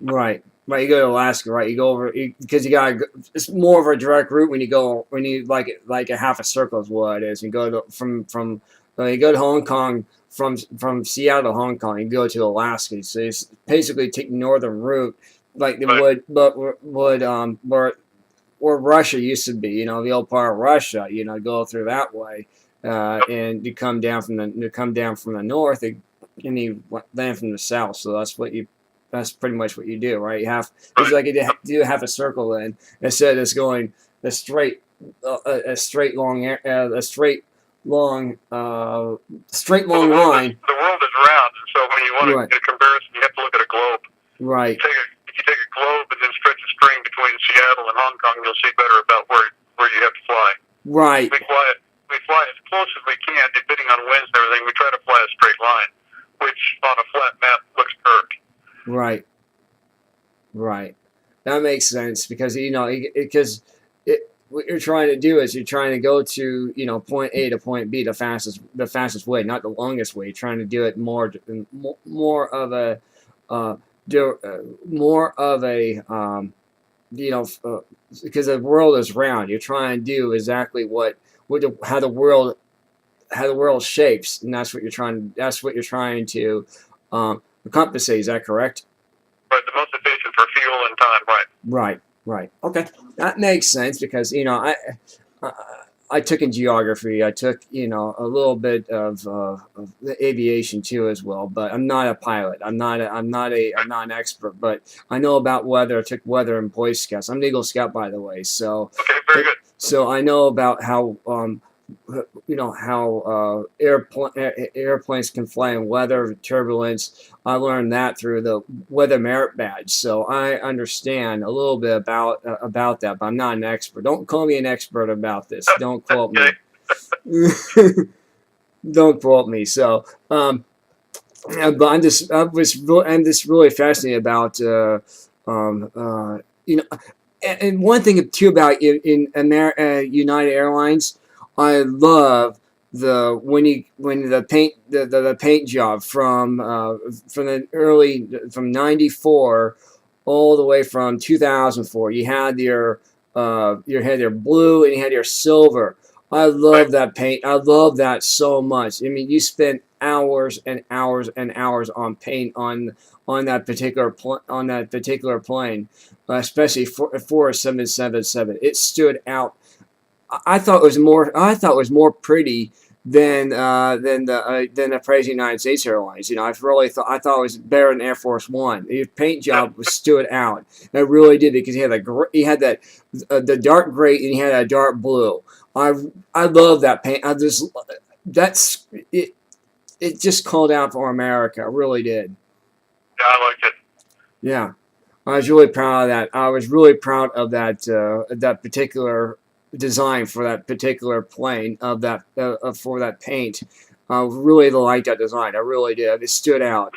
Right. Right. You go to Alaska, right? You go over because you got it's more of a direct route when you like a half a circle is what it is. You go to you go to Hong Kong from Seattle to Hong Kong. You go to Alaska, so it's basically take the northern route like they would, but would where Russia used to be. You know, the old part of Russia. You know, go through that way, and you come down from the north, and you land from the south. So that's pretty much what you do, right? You have it's like you do have a circle then instead of just going a straight a straight long a straight long line. The world is round, and so when you want to get a comparison, you have to look at a globe. Right. If you take a globe and then stretch a string between Seattle and Hong Kong, you'll see better about where you have to fly. Right. We fly as close as we can, depending on winds and everything. We try to fly a straight line, which on a flat map looks curved. Right. Right. That makes sense because what you're trying to do is you're trying to go to point A to point B the fastest way, not the longest way. You're trying to do it more of a because the world is round. You're trying to do exactly how the world shapes, and that's what you're trying to compensate. Is that correct? Right. The most efficient for fuel and time. Right. Right. Right. Okay, that makes sense because I took in geography. I took a little bit of the aviation too as well, but I'm not a pilot. I'm not an expert, but I know about weather. I took weather in Boy Scouts. I'm an Eagle Scout, by the way. So okay, very good. So I know about how airplanes can fly in weather turbulence. I learned that through the weather merit badge, so I understand a little bit about that, but I'm not an expert. Don't call me an expert about this. Don't quote me. Don't quote me. So, but I'm just really fascinated about and one thing too about in United Airlines, I love the paint job from the early from '94 all the way from 2004. You had your blue and you had your silver. I love that paint. I love that so much. I mean, you spent hours and hours and hours on paint on that particular plane, especially for a 777. It stood out. I thought it was more pretty than the President United States Airlines. I thought it was better than Air Force One. Your paint job stood out. It really did because he had the dark gray and he had a dark blue. I love that paint. It just called out for America. It really did. Yeah, I liked it. Yeah, I was really proud of that. I was really proud of that particular design for that particular plane for that paint. I really liked that design. I really did. It stood out.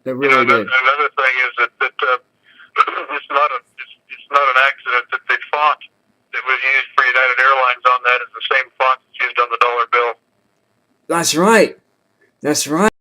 It really did. Another thing is that it's not an accident that the font that was used for United Airlines on that is the same font that's used on the dollar bill. That's right. That's right.